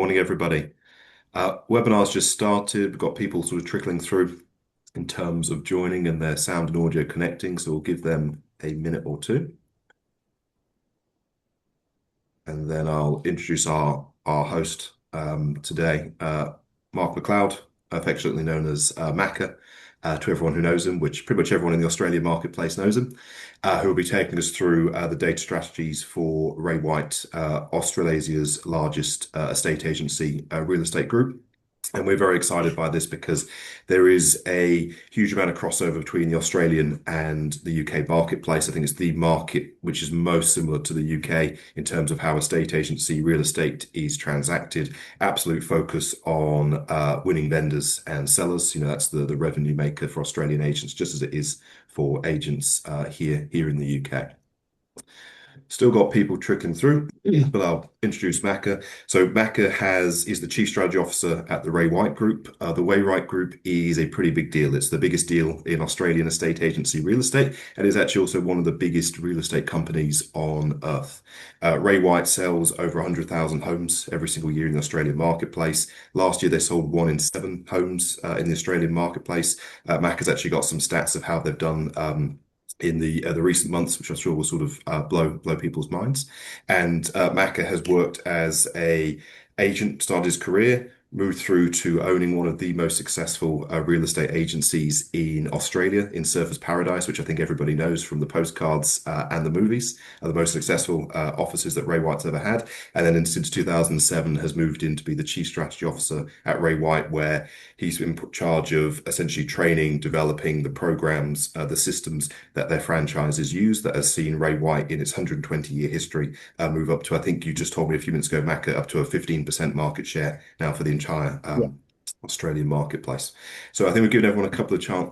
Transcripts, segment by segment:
Morning, everybody. Webinar's just started. We've got people sort of trickling through in terms of joining and their sound and audio connecting, so we'll give them a minute or two. And then I'll introduce our host today, Mark McLeod, affectionately known as Macca, to everyone who knows him, which pretty much everyone in the Australian marketplace knows him, who will be taking us through the data strategies for Ray White, Australasia's largest estate agency real estate group. And we're very excited by this because there is a huge amount of crossover between the Australian and the UK marketplace. I think it's the market which is most similar to the UK in terms of how estate agency real estate is transacted. Absolute focus on winning vendors and sellers. You know, that's the revenue maker for Australian agents, just as it is for agents here in the UK. Still got people trickling through, but I'll introduce Macca. So Macca is the Chief Strategy Officer at the Ray White Group. The Ray White Group is a pretty big deal. It's the biggest deal in Australian estate agency real estate, and is actually also one of the biggest real estate companies on earth. Ray White sells over 100,000 homes every single year in the Australian marketplace. Last year, they sold 1 in 7 homes in the Australian marketplace. Macca's actually got some stats of how they've done in the recent months, which I'm sure will sort of blow people's minds. And Macca has worked as a agent, started his career, moved through to owning one of the most successful real estate agencies in Australia, in Surfers Paradise, which I think everybody knows from the postcards and the movies, are the most successful offices that Ray White's ever had. And then since 2007 has moved in to be the Chief Strategy Officer at Ray White, where he's been put charge of essentially training, developing the programs, the systems that their franchises use, that has seen Ray White in its 120-year history move up to, I think you just told me a few minutes ago, Macca, up to a 15% market share now for the entire Yeah. Australian marketplace. So I think we've given everyone a couple of chance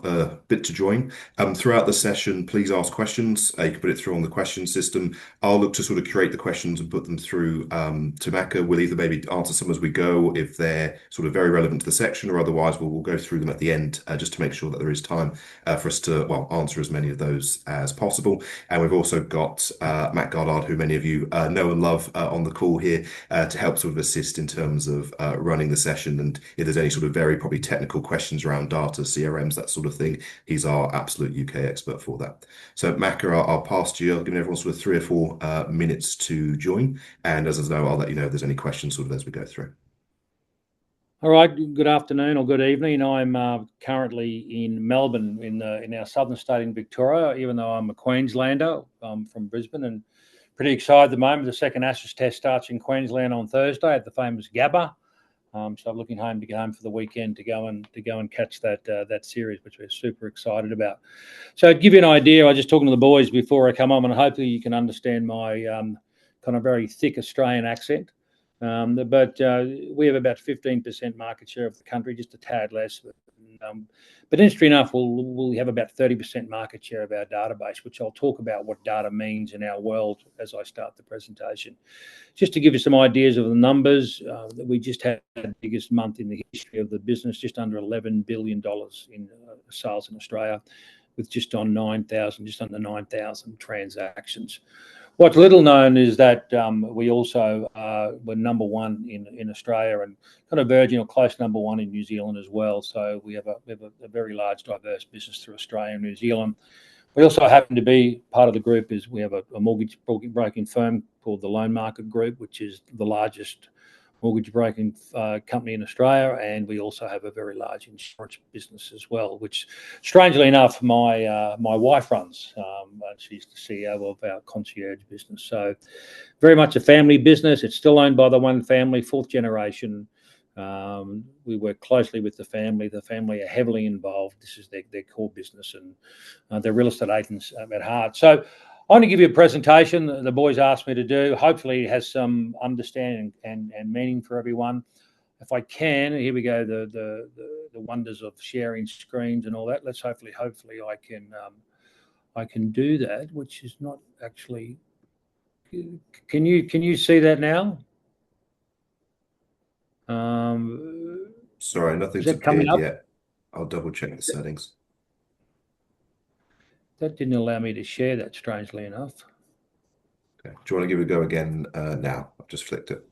bit to join. Throughout the session, please ask questions. You can put it through on the question system. I'll look to sort of curate the questions and put them through to Macca. We'll either maybe answer some as we go if they're sort of very relevant to the section, or otherwise we'll go through them at the end just to make sure that there is time for us to, well, answer as many of those as possible. And we've also got Matt Goddard, who many of you know and love on the call here to help sort of assist in terms of running the session. And if there's any sort of very probably technical questions around data, CRMs, that sort of thing, he's our absolute UK expert for that. So Macca, I'll pass to you. I'll give everyone sort of 3 or 4 minutes to join. And as I know, I'll let you know if there's any questions sort of as we go through. All right. Good afternoon or good evening. I'm currently in Melbourne, in our southern state in Victoria. Even though I'm a Queenslander, I'm from Brisbane, and pretty excited at the moment. The second Ashes Test starts in Queensland on Thursday at the famous Gabba. So I'm looking home to get home for the weekend to go and catch that series, which we're super excited about. So to give you an idea, I was just talking to the boys before I come on, and hopefully you can understand my kind of very thick Australian accent. But we have about 15% market share of the country, just a tad less. But interesting enough, we'll have about 30% market share of our database, which I'll talk about what data means in our world as I start the presentation. Just to give you some ideas of the numbers, that we just had the biggest month in the history of the business, just under $11 billion in sales in Australia, with just under 9,000 transactions. What's little known is that we also were number one in Australia, and kind of verging or close number one in New Zealand as well. So we have a very large, diverse business through Australia and New Zealand. We also happen to be part of the group is we have a mortgage broking firm called the Loan Market Group, which is the largest mortgage broking company in Australia, and we also have a very large insurance business as well, which, strangely enough, my wife runs. She's the CEO of our concierge business. So very much a family business. It's still owned by the one family, fourth generation. We work closely with the family. The family are heavily involved. This is their core business, and they're real estate agents at heart. So I want to give you a presentation that the boys asked me to do. Hopefully it has some understanding and meaning for everyone. If I can, here we go, the wonders of sharing screens and all that. Let's hopefully I can do that, which is not actually. Can you see that now? Sorry, Is nothing's that coming appeared up? yet. I'll double check the settings. That didn't allow me to share that, strangely enough. Okay. Do you want to give it a go again now? I've just flicked it.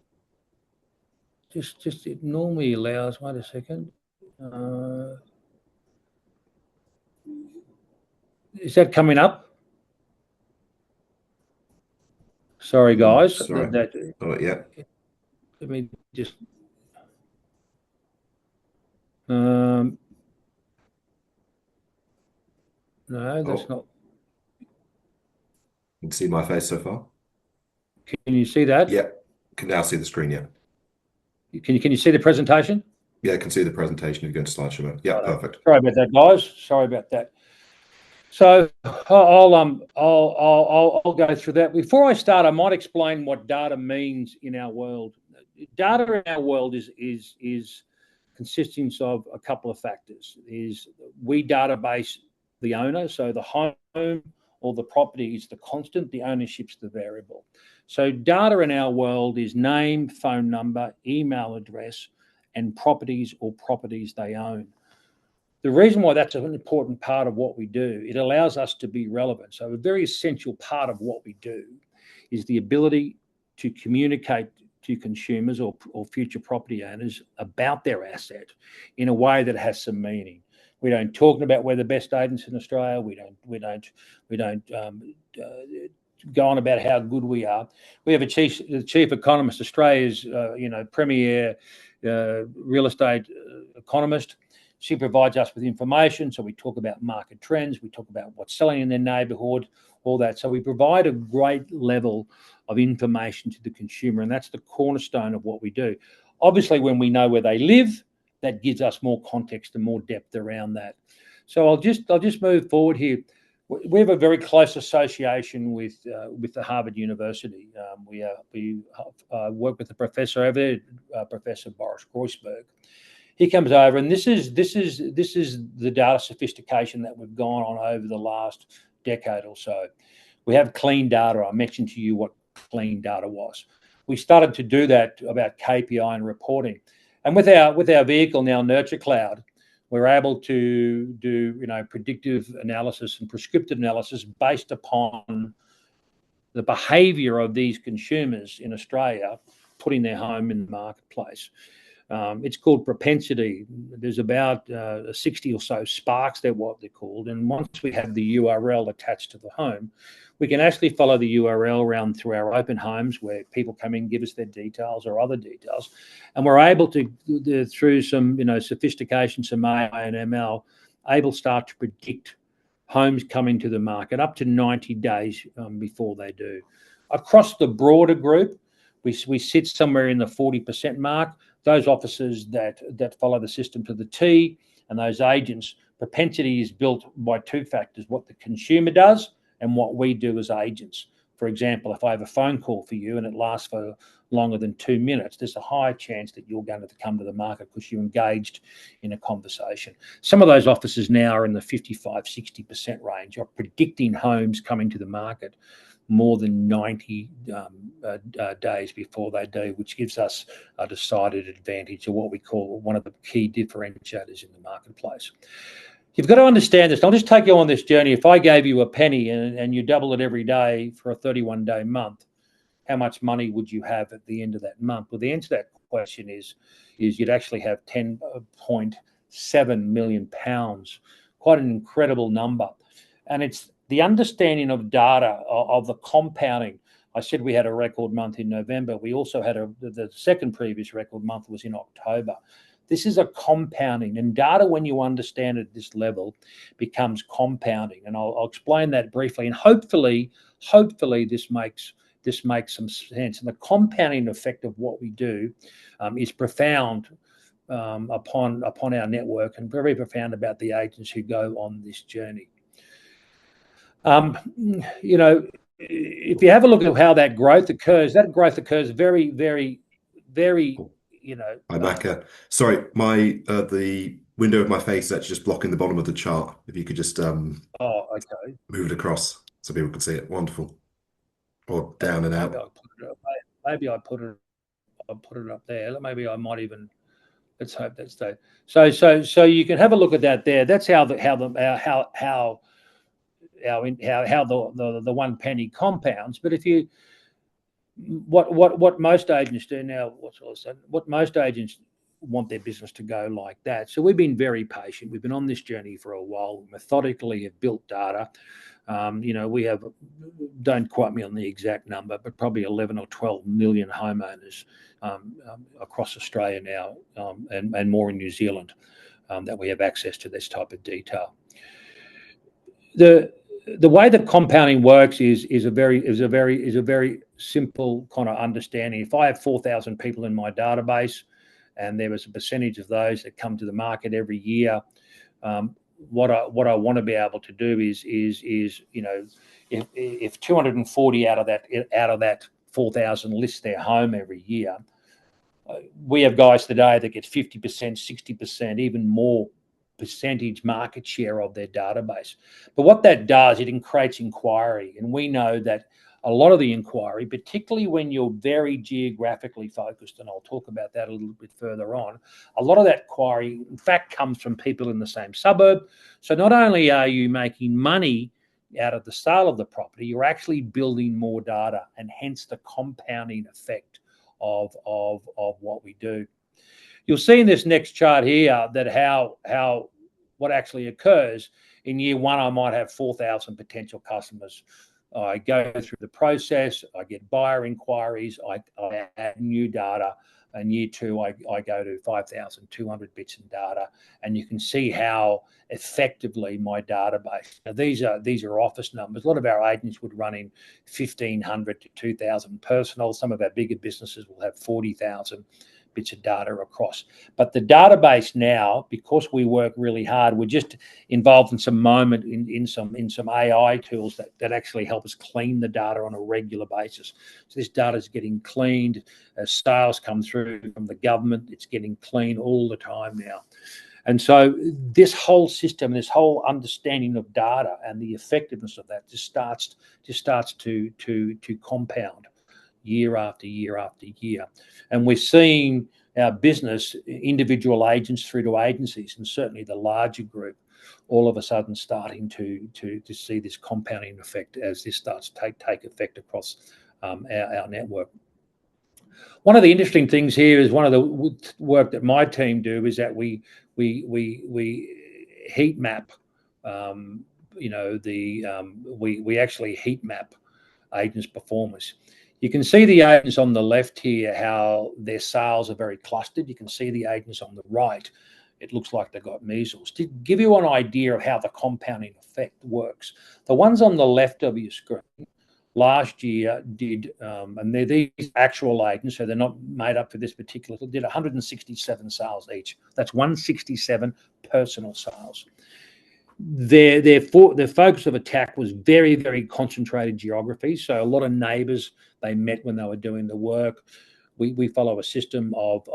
just it normally allows. Wait a second. Is that coming up? Sorry, guys. Sorry. Not yet. Let me just. No, that's not. You can see my face so far? Can you see that? Yeah. Can now see the screen, yeah. Can you see the presentation? Yeah, I can see the presentation. You go into slideshow mode. Yeah, perfect. Sorry about that, guys. Sorry about that. So I'll go through that. Before I start, I might explain what data means in our world. Data in our world is consisting of a couple of factors. We database the owner, so the home or the property is the constant, the ownership's the variable. So data in our world is name, phone number, email address, and properties or properties they own. The reason why that's an important part of what we do, it allows us to be relevant. So a very essential part of what we do is the ability to communicate to consumers or future property owners about their asset in a way that has some meaning. We don't talk about we're the best agents in Australia. We don't go on about how good we are. We have the chief economist, Australia's premier real estate economist. She provides us with information. So we talk about market trends. We talk about what's selling in their neighbourhood, all that. So we provide a great level of information to the consumer, and that's the cornerstone of what we do. Obviously, when we know where they live, that gives us more context and more depth around that. So I'll just move forward here. We have a very close association with the Harvard University. We work with the professor over there, Professor Boris Groysberg. He comes over, and this is the data sophistication that we've gone on over the last decade or so. We have clean data. I mentioned to you what clean data was. We started to do that about KPI and reporting, and with our vehicle now, NurtureCloud, we're able to do predictive analysis and prescriptive analysis based upon the behaviour of these consumers in Australia putting their home in the marketplace. It's called propensity. There's about 60 or so sparks, they're what they're called. And once we have the URL attached to the home, we can actually follow the URL around through our open homes where people come in, give us their details or other details. And we're able to, through some sophistication, some AI and ML, start to predict homes coming to the market up to 90 days before they do. Across the broader group, we sit somewhere in the 40% mark. Those officers that follow the system to the T, and those agents, propensity is built by two factors: what the consumer does and what we do as agents. For example, if I have a phone call for you and it lasts for longer than 2 minutes, there's a high chance that you're going to come to the market because you engaged in a conversation. Some of those officers now are in the 55-60% range of predicting homes coming to the market more than 90 days before they do, which gives us a decided advantage, or what we call one of the key differentiators in the marketplace. You've got to understand this. I'll just take you on this journey. If I gave you a penny and you double it every day for a 31-day month, how much money would you have at the end of that month? Well, the answer to that question is you'd actually have £10.7 million, quite an incredible number. And it's the understanding of data, of the compounding. I said we had a record month in November. We also had the second previous record month was in October. This is a compounding, and data, when you understand it at this level, becomes compounding. And I'll explain that briefly. And hopefully this makes some sense. And the compounding effect of what we do is profound upon our network, and very profound about the agents who go on this journey. If you have a look at how that growth occurs very, very, very, Hi, Macca. Sorry, the window of my face is actually just blocking the bottom of the chart. If you could just okay. move it across so people can see it. Wonderful. Or down and out. Maybe I put it up there. Maybe I might even. Let's hope that's that. So you can have a look at that there. That's how the 1 penny compounds. But if you what most agents do now, what most agents want their business to go like that. So we've been very patient. We've been on this journey for a while, methodically have built data. We have, don't quote me on the exact number, but probably 11 or 12 million homeowners across Australia now, and more in New Zealand, that we have access to this type of detail. The way that compounding works is a very simple kind of understanding. If I have 4,000 people in my database, and there was a percentage of those that come to the market every year, what I want to be able to do is if 240 out of that 4,000 list their home every year, we have guys today that get 50%, 60%, even more percentage market share of their database. But what that does, it creates inquiry. And we know that a lot of the inquiry, particularly when you're very geographically focused, and I'll talk about that a little bit further on, a lot of that inquiry, in fact, comes from people in the same suburb. So not only are you making money out of the sale of the property, you're actually building more data, and hence the compounding effect of what we do. You'll see in this next chart here that how what actually occurs. In year one, I might have 4,000 potential customers. I go through the process, I get buyer inquiries, I add new data, and year two, I go to 5,200 bits of data, and you can see how effectively my database. Now, these are office numbers. A lot of our agents would run in 1,500 to 2,000 personnel. Some of our bigger businesses will have 40,000 bits of data across. But the database now, because we work really hard, we're just involved in some moment in some AI tools that actually help us clean the data on a regular basis. So this data is getting cleaned as sales come through from the government. It's getting cleaned all the time now. And so this whole system, this whole understanding of data and the effectiveness of that just starts to compound year after year after year. And we're seeing our business, individual agents through to agencies, and certainly the larger group, all of a sudden starting to see this compounding effect as this starts to take effect across our network. One of the interesting things here is one of the work that my team do is that we heat map. We actually heat map agents' performance. You can see the agents on the left here, how their sales are very clustered. You can see the agents on the right. It looks like they've got measles. To give you an idea of how the compounding effect works, the ones on the left of your screen last year did, and they're these actual agents, so they're not made up for this particular, did 167 sales each. That's 167 personal sales. Their focus of attack was very, very concentrated geography. So a lot of neighbours they met when they were doing the work. We follow a system of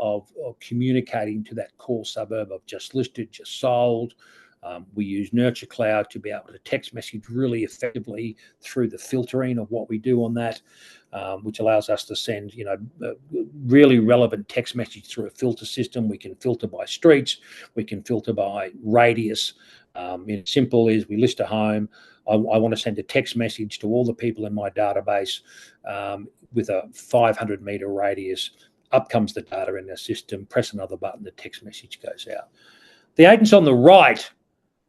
communicating to that core suburb of just listed, just sold. We use NurtureCloud to be able to text message really effectively through the filtering of what we do on that, which allows us to send really relevant text message through a filter system. We can filter by streets. We can filter by radius. Simple is we list a home. I want to send a text message to all the people in my database with a 500-meter radius. Up comes the data in the system. Press another button, the text message goes out. The agents on the right,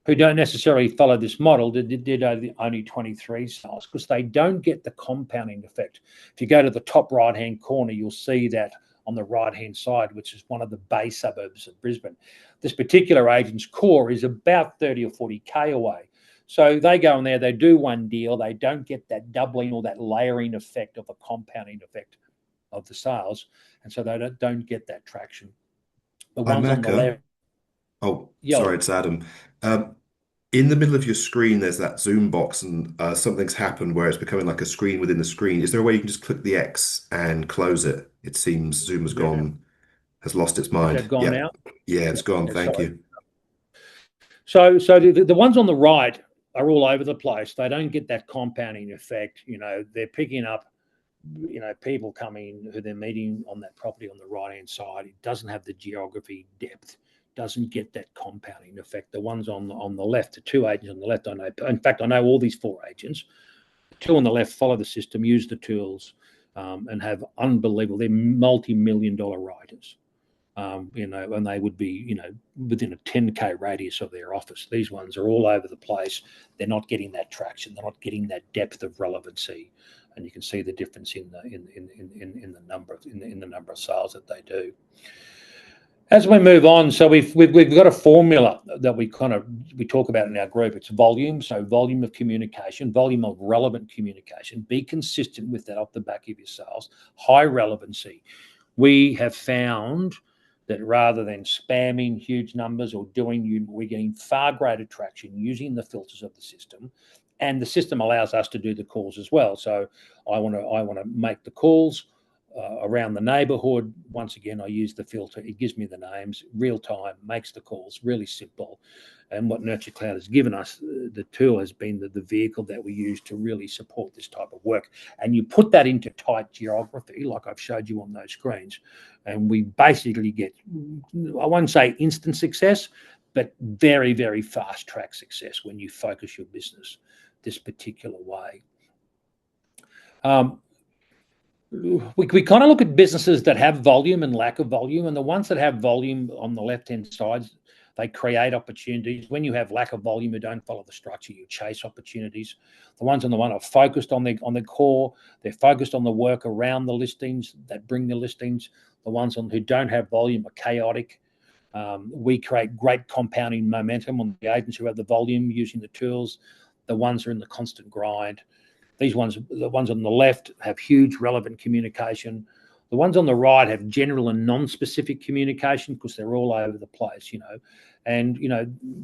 who don't necessarily follow this model, did only 23 sales because they don't get the compounding effect. If you go to the top right-hand corner, you'll see that on the right-hand side, which is one of the bay suburbs of Brisbane. This particular agent's core is about 30 or 40K away. So they go in there, they do one deal, they don't get that doubling or that layering effect of a compounding effect of the sales, and so they don't get that traction. The Hi, ones on the Macca. left, Oh, yo, sorry, it's Adam. In the middle of your screen, there's that zoom box, and something's happened where it's becoming like a screen within the screen. Is there a way you can just click the X and close it? It seems Zoom has yeah, gone, has lost its is mind. that gone Yeah, now? yeah, it's gone. Yeah, Thank sorry. you. So the ones on the right are all over the place. They don't get that compounding effect. They're picking up, people coming who they're meeting on that property on the right-hand side. It doesn't have the geography depth, doesn't get that compounding effect. The ones on the left, the two agents on the left, I know. In fact, I know all these four agents. The two on the left follow the system, use the tools, and have unbelievable. They're multi-million-dollar writers. And they would be, within a 10K radius of their office. These ones are all over the place. They're not getting that traction. They're not getting that depth of relevancy, and you can see the difference in the number of sales that they do. As we move on, so we've got a formula that we talk about in our group. It's volume, so volume of communication, volume of relevant communication. Be consistent with that off the back of your sales. High relevancy. We have found that rather than spamming huge numbers or we're getting far greater traction using the filters of the system, and the system allows us to do the calls as well. So I want to make the calls around the neighbourhood. Once again, I use the filter. It gives me the names, real time, makes the calls really simple. And what NurtureCloud has given us, the tool has been the vehicle that we use to really support this type of work. And you put that into tight geography, like I've showed you on those screens, and we basically get, I won't say instant success, but very, very fast track success when you focus your business this particular way. We kind of look at businesses that have volume and lack of volume, and the ones that have volume on the left-hand side, they create opportunities. When you have lack of volume, you don't follow the structure, you chase opportunities. The ones on the one are focused on their core, they're focused on the work around the listings that bring the listings. The ones who don't have volume are chaotic. We create great compounding momentum on the agents who have the volume using the tools. The ones who are in the constant grind. The ones on the left have huge relevant communication. The ones on the right have general and non-specific communication because they're all over the place, And,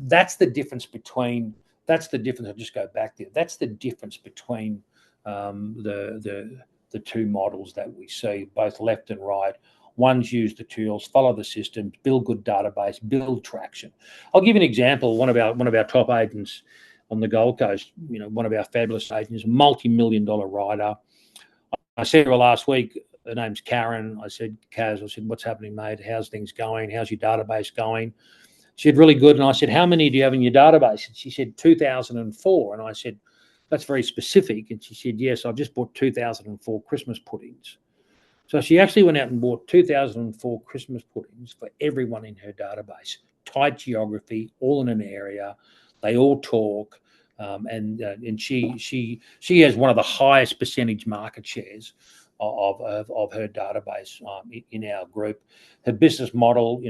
that's the difference between, I'll just go back there. That's the difference between the two models that we see, both left and right. Ones use the tools, follow the systems, build good database, build traction. I'll give you an example. One of our top agents on the Gold Coast, one of our fabulous agents, multi-million-dollar writer. I said to her last week, her name's Karen. I said, Kaz, what's happening, mate? How's things going? How's your database going? She said, really good. And I said, how many do you have in your database? And she said, 2004. And I said, that's very specific. And she said, yes, I just bought 2004 Christmas puddings. So she actually went out and bought 2004 Christmas puddings for everyone in her database. Tight geography, all in an area. They all talk, and she has one of the highest percentage market shares of her database in our group. Her business model,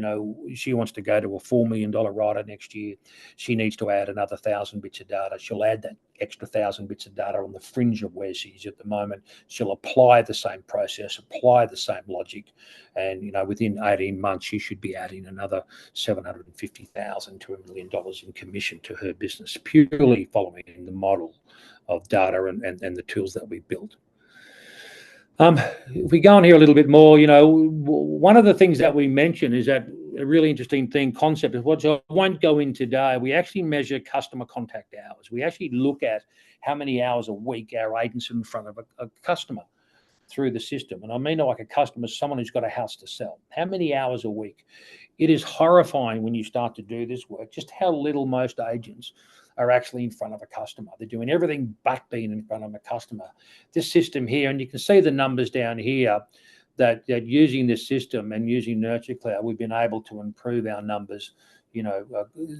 she wants to go to a $4 million writer next year. She needs to add another 1,000 bits of data. She'll add that extra 1,000 bits of data on the fringe of where she is at the moment. She'll apply the same process, apply the same logic, and within 18 months she should be adding another $750,000 to $1 million in commission to her business, purely following the model of data and the tools that we built. If we go on here a little bit more, one of the things that we mention is that a really interesting concept is what I won't go in today. We actually measure customer contact hours. We actually look at how many hours a week our agents are in front of a customer through the system. And I mean like a customer, someone who's got a house to sell. How many hours a week? It is horrifying when you start to do this work, just how little most agents are actually in front of a customer. They're doing everything but being in front of a customer. This system here, and you can see the numbers down here, that using this system and using NurtureCloud, we've been able to improve our numbers,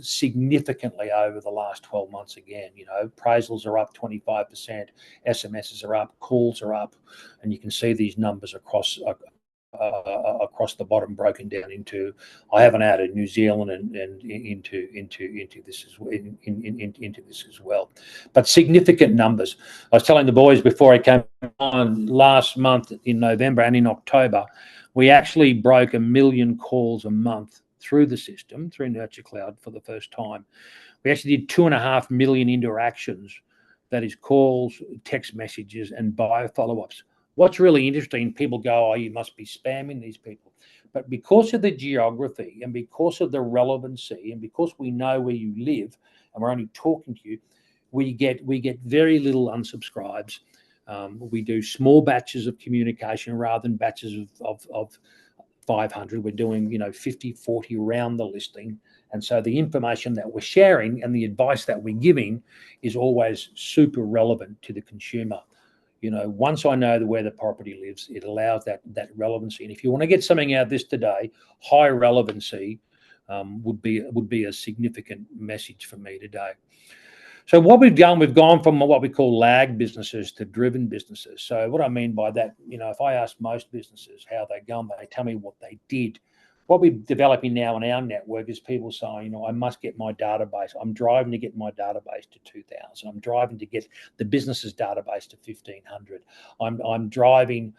significantly over the last 12 months again. Appraisals are up 25%, SMSs are up, calls are up, and you can see these numbers across the bottom broken down into, I haven't added New Zealand and into this as well, but significant numbers. I was telling the boys before I came on, last month in November and in October, we actually broke 1 million calls a month through the system, through NurtureCloud for the first time. We actually did 2.5 million interactions, that is calls, text messages, and bio follow-ups. What's really interesting, people go, oh, you must be spamming these people. But because of the geography and because of the relevancy and because we know where you live and we're only talking to you, we get very little unsubscribes. We do small batches of communication rather than batches of 500. We're doing 50, 40 around the listing. And so the information that we're sharing and the advice that we're giving is always super relevant to the consumer. once I know where the property lives, it allows that relevancy. And if you want to get something out of this today, high relevancy would be a significant message for me today. So what we've gone from what we call lag businesses to driven businesses. So what I mean by that, if I ask most businesses how they're going, they tell me what they did. What we're developing now in our network is people saying, I must get my database. I'm driving to get my database to 2,000. I'm driving to get the business's database to 1,500. I'm driving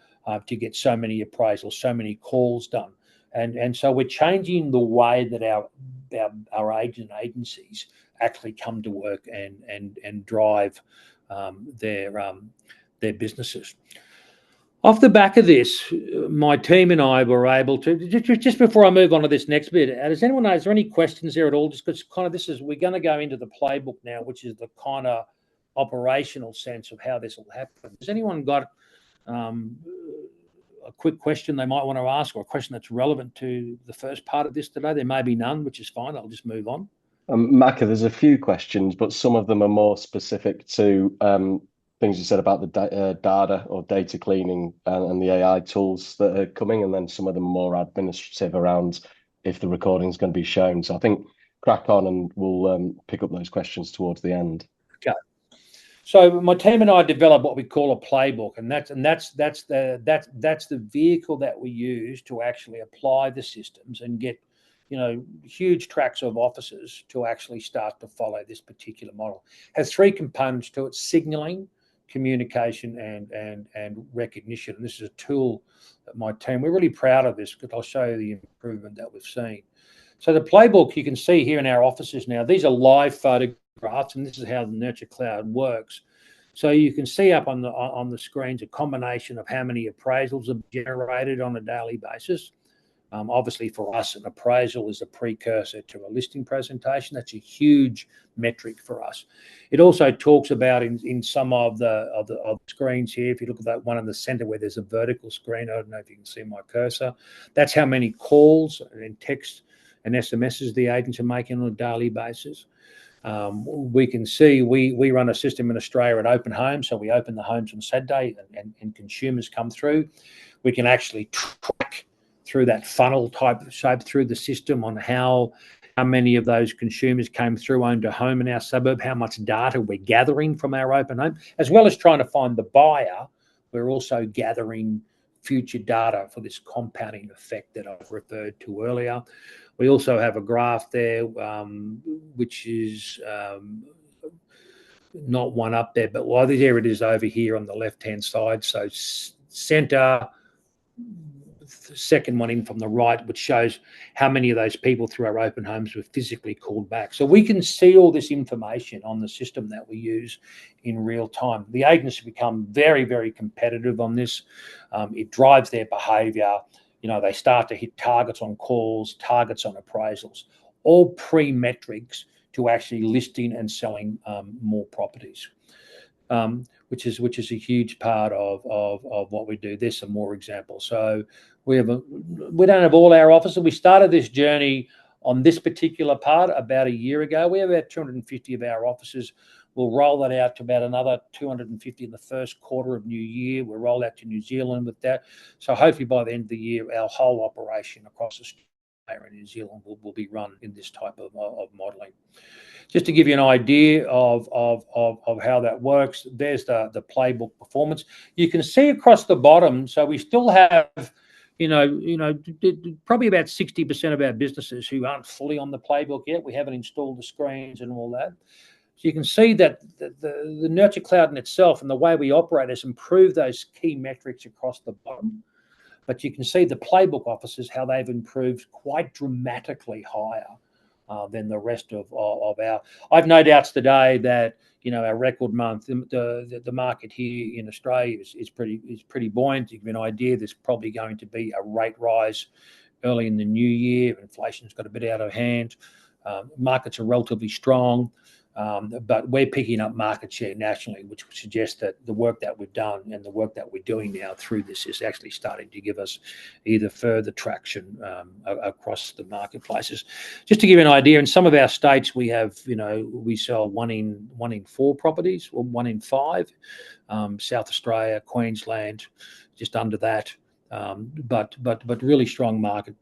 to get so many appraisals, so many calls done. And so we're changing the way that our agencies actually come to work and drive their businesses. Off the back of this, my team and I were able to, just before I move on to this next bit, does anyone know, is there any questions there at all? Just because kind of we're going to go into the playbook now, which is the kind of operational sense of how this will happen. Has anyone got a quick question they might want to ask, or a question that's relevant to the first part of this today? There may be none, which is fine. I'll just move on. Macca, there's a few questions, but some of them are more specific to things you said about the data or data cleaning and the AI tools that are coming, and then some of them are more administrative around if the recording is going to be shown. So I think crack on, and we'll pick up those questions towards the end. Okay. So my team and I developed what we call a playbook, and that's the vehicle that we use to actually apply the systems and get huge tracts of offices to actually start to follow this particular model. It has three components to it: signaling, communication, and recognition. And this is a tool that my team, we're really proud of this, because I'll show you the improvement that we've seen. So the playbook you can see here in our offices now, these are live photographs, and this is how the NurtureCloud works. So you can see up on the screens a combination of how many appraisals are generated on a daily basis. Obviously, for us, an appraisal is a precursor to a listing presentation. That's a huge metric for us. It also talks about in some of the screens here. If you look at that one in the center where there's a vertical screen, I don't know if you can see my cursor. That's how many calls and texts and SMSs the agents are making on a daily basis. We can see we run a system in Australia at open homes, so we open the homes on Saturday and consumers come through. We can actually track through that funnel type shape through the system on how many of those consumers came through, owned a home in our suburb, how much data we're gathering from our open home, as well as trying to find the buyer. We're also gathering future data for this compounding effect that I've referred to earlier. We also have a graph there, which is not one up there, but there it is over here on the left-hand side. So center, the second one in from the right, which shows how many of those people through our open homes were physically called back. So we can see all this information on the system that we use in real time. The agents have become very, very competitive on this. It drives their behavior. They start to hit targets on calls, targets on appraisals, all pre-metrics to actually listing and selling more properties. Which is a huge part of what we do. There's some more examples. So we don't have all our offices. We started this journey on this particular part about a year ago. We have about 250 of our offices. We'll roll that out to about another 250 in the first quarter of New Year. We'll roll out to New Zealand with that. So hopefully by the end of the year, our whole operation across Australia and New Zealand will be run in this type of modelling. Just to give you an idea of how that works, there's the playbook performance. You can see across the bottom. So we still have, probably about 60% of our businesses who aren't fully on the playbook yet. We haven't installed the screens and all that. So you can see that the NurtureCloud in itself and the way we operate has improved those key metrics across the bottom. But you can see the playbook offices, how they've improved quite dramatically higher than the rest of our. I've no doubts today that our record month, the market here in Australia is pretty buoyant. To give you an idea, there's probably going to be a rate rise early in the new year. Inflation's got a bit out of hand. Markets are relatively strong. But we're picking up market share nationally, which would suggest that the work that we've done and the work that we're doing now through this is actually starting to give us either further traction across the marketplaces. Just to give you an idea, in some of our states, we have, we sell one in 4 properties, or 1 in 5. South Australia, Queensland, just under that. But really strong market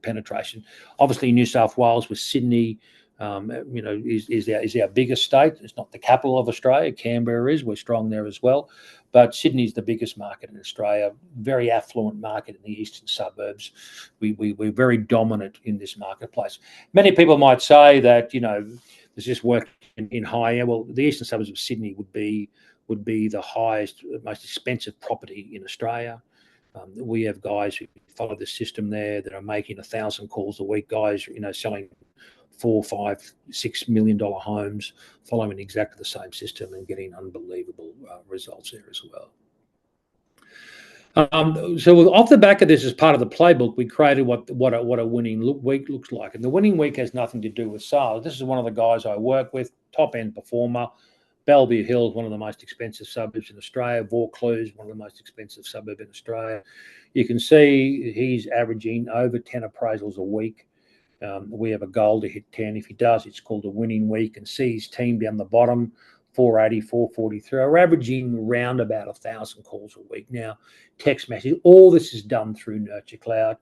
penetration. Obviously, New South Wales with Sydney, is our biggest state. It's not the capital of Australia. Canberra is. We're strong there as well. But Sydney's the biggest market in Australia. Very affluent market in the eastern suburbs. We're very dominant in this marketplace. Many people might say that there's just work in higher. Well, the eastern suburbs of Sydney would be the highest, most expensive property in Australia. We have guys who follow the system there that are making 1,000 calls a week. Guys, selling $4, $5, $6 million homes, following exactly the same system and getting unbelievable results there as well. So off the back of this, as part of the playbook, we created what a winning week looks like. And the winning week has nothing to do with sales. This is one of the guys I work with, top end performer. Bellevue Hills, one of the most expensive suburbs in Australia. Vaucluse, one of the most expensive suburbs in Australia. You can see he's averaging over 10 appraisals a week. We have a goal to hit 10. If he does, it's called a winning week. And see his team down the bottom, 480, 443. We're averaging around about 1,000 calls a week now. Text message. All this is done through NurtureCloud.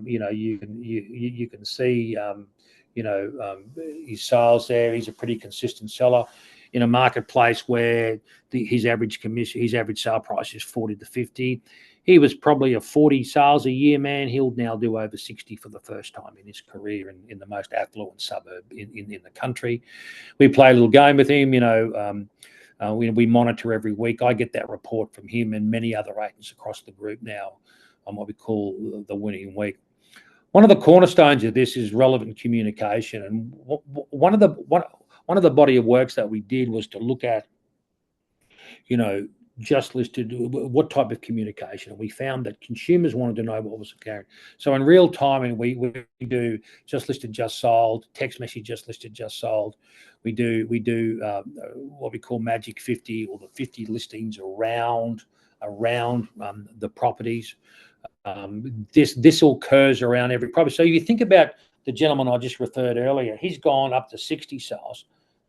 You can see his sales there. He's a pretty consistent seller in a marketplace where his average sale price is 40 to 50. He was probably a 40 sales a year man. He'll now do over 60 for the first time in his career in the most affluent suburb in the country. We play a little game with him. We monitor every week. I get that report from him and many other agents across the group now on what we call the winning week. One of the cornerstones of this is relevant communication, and one of the body of works that we did was to look at, just listed, what type of communication. And we found that consumers wanted to know what was occurring. So in real time, and we do just listed, just sold, text message, just listed, just sold. We do what we call Magic 50, or the 50 listings around the properties. This all occurs around every property. So you think about the gentleman I just referred earlier. He's gone up to 60 sales,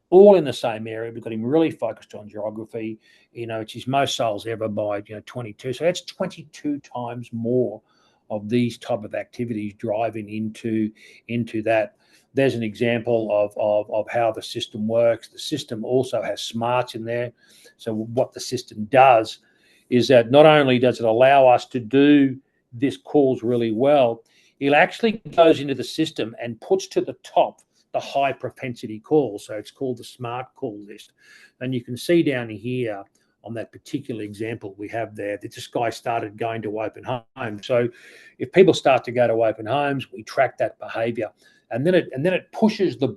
all in the same area. We've got him really focused on geography. It's his most sales ever by 22. So that's 22 times more of these type of activities driving into that. There's an example of how the system works. The system also has smarts in there. So what the system does is that not only does it allow us to do this calls really well, it actually goes into the system and puts to the top the high propensity calls. So it's called the smart call list. And you can see down here on that particular example we have there that this guy started going to open homes. So if people start to go to open homes, we track that behavior. And then it pushes the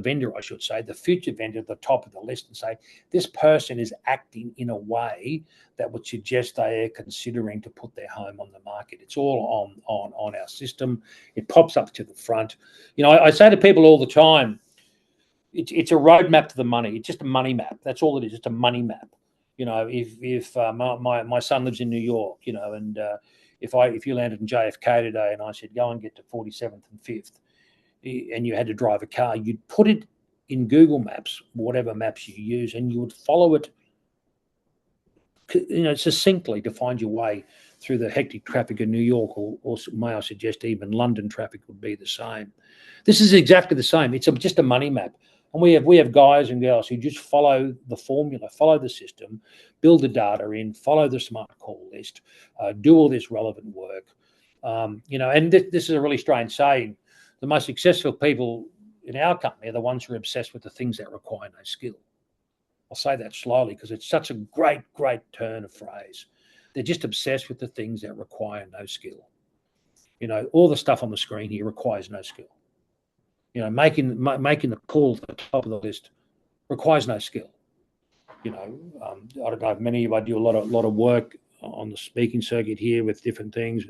vendor, I should say, the future vendor at the top of the list, and say, this person is acting in a way that would suggest they are considering to put their home on the market. It's all on our system. It pops up to the front. I say to people all the time, it's a roadmap to the money. It's just a money map. That's all it is. It's a money map. If my son lives in New York, and if you landed in JFK today and I said, go and get to 47th and 5th, and you had to drive a car, you'd put it in Google Maps, whatever maps you use, and you would follow it, succinctly to find your way through the hectic traffic of New York, or may I suggest even London traffic would be the same. This is exactly the same. It's just a money map. And we have guys and girls who just follow the formula, follow the system, build the data in, follow the smart call list, do all this relevant work. And this is a really strange saying. The most successful people in our company are the ones who are obsessed with the things that require no skill. I'll say that slowly because it's such a great turn of phrase. They're just obsessed with the things that require no skill. All the stuff on the screen here requires no skill. Making the call at the top of the list requires no skill. I don't know if many of you, I do a lot of work on the speaking circuit here with different things.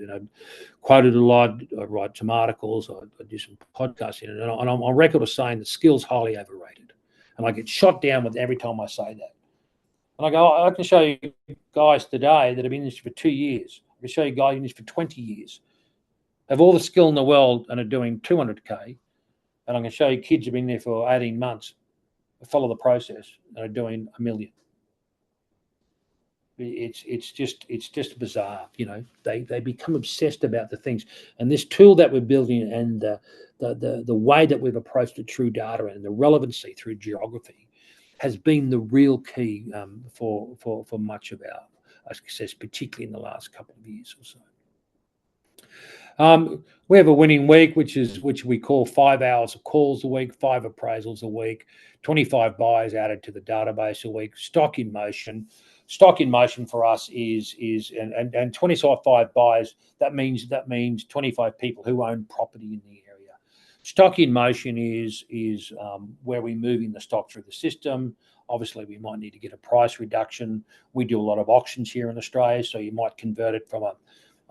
Quoted a lot. I write some articles. I do some podcasting, and I'm on record of saying that skill's highly overrated, and I get shot down with every time I say that. And I go, I can show you guys today that have been in this for 2 years. I can show you guys in this for 20 years, have all the skill in the world and are doing 200K. And I can show you kids who've been there for 18 months, follow the process, and are doing 1 million. It's just bizarre. They become obsessed about the things. And this tool that we're building, and the way that we've approached it through data and the relevancy through geography, has been the real key for much of our success, particularly in the last couple of years or so. We have a winning week, which we call 5 hours of calls a week, 5 appraisals a week, 25 buyers added to the database a week, stock in motion. Stock in motion for us is 25 buyers. That means 25 people who own property in the area. Stock in motion is where we're moving the stock through the system. Obviously, we might need to get a price reduction. We do a lot of auctions here in Australia, so you might convert it from a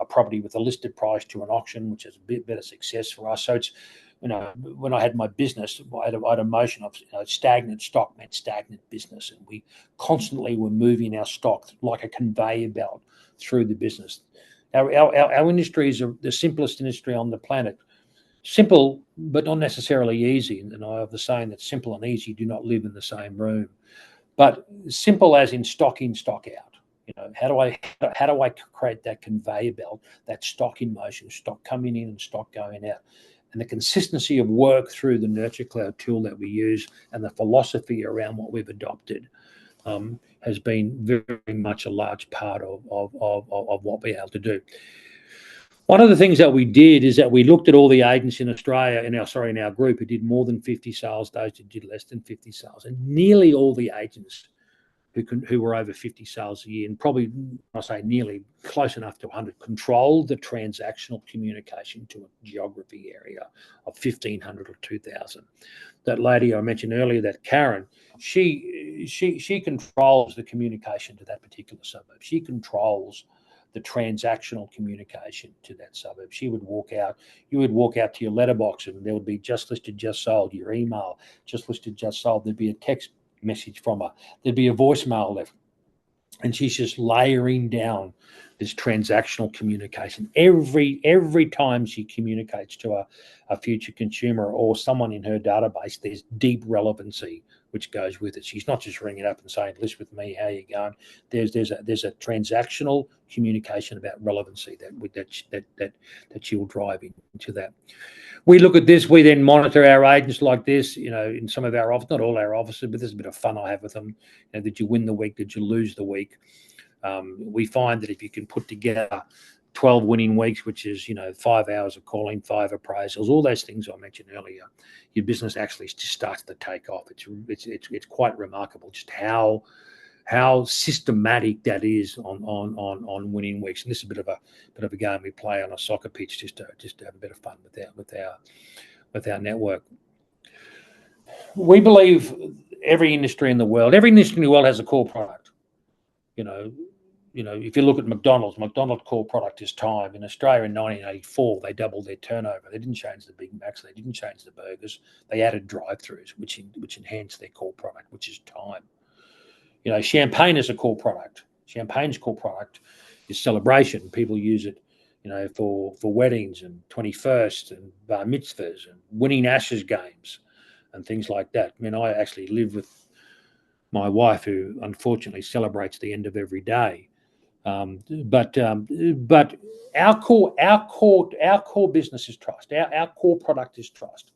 property with a listed price to an auction, which is a bit better success for us. So it's, when I had my business, I had a motion of stagnant stock meant stagnant business, and we constantly were moving our stock like a conveyor belt through the business. Our industry is the simplest industry on the planet. Simple, but not necessarily easy. And I have the saying that simple and easy do not live in the same room. But simple as in stock in, stock out. How do I create that conveyor belt, that stock in motion, stock coming in and stock going out? And the consistency of work through the NurtureCloud tool that we use and the philosophy around what we've adopted has been very much a large part of what we're able to do. One of the things that we did is that we looked at all the agents in Australia, in our group, who did more than 50 sales days, who did less than 50 sales, and nearly all the agents who were over 50 sales a year, and probably, I say nearly, close enough to 100, controlled the transactional communication to a geography area of 1,500 or 2,000. That lady I mentioned earlier, that Karen, she controls the communication to that particular suburb. She controls the transactional communication to that suburb. She would walk out, you would walk out to your letterbox, and there would be just listed, just sold, your email, just listed, just sold. There'd be a text message from her. There'd be a voicemail left. And she's just layering down this transactional communication. Every time she communicates to a future consumer or someone in her database, there's deep relevancy which goes with it. She's not just ringing up and saying, "List with me, how you going?" There's a transactional communication about relevancy that she will drive into that. We look at this. We then monitor our agents like this, in some of our offices, not all our offices, but there's a bit of fun I have with them. Did you win the week? Did you lose the week? We find that if you can put together 12 winning weeks, which is 5 hours of calling, 5 appraisals, all those things I mentioned earlier, your business actually just starts to take off. It's quite remarkable just how systematic that is on winning weeks. And this is a bit of a game we play on a soccer pitch just to have a bit of fun with our network. We believe every industry in the world has a core product. If you look at McDonald's core product is time. In Australia in 1984, they doubled their turnover. They didn't change the Big Macs. They didn't change the burgers. They added drive-throughs, which enhanced their core product, which is time. Champagne is a core product. Champagne's core product is celebration. People use it, for weddings and 21st and bar mitzvahs and winning Ashes games and things like that. I actually live with my wife, who unfortunately celebrates the end of every day. But our core business is trust. Our core product is trust.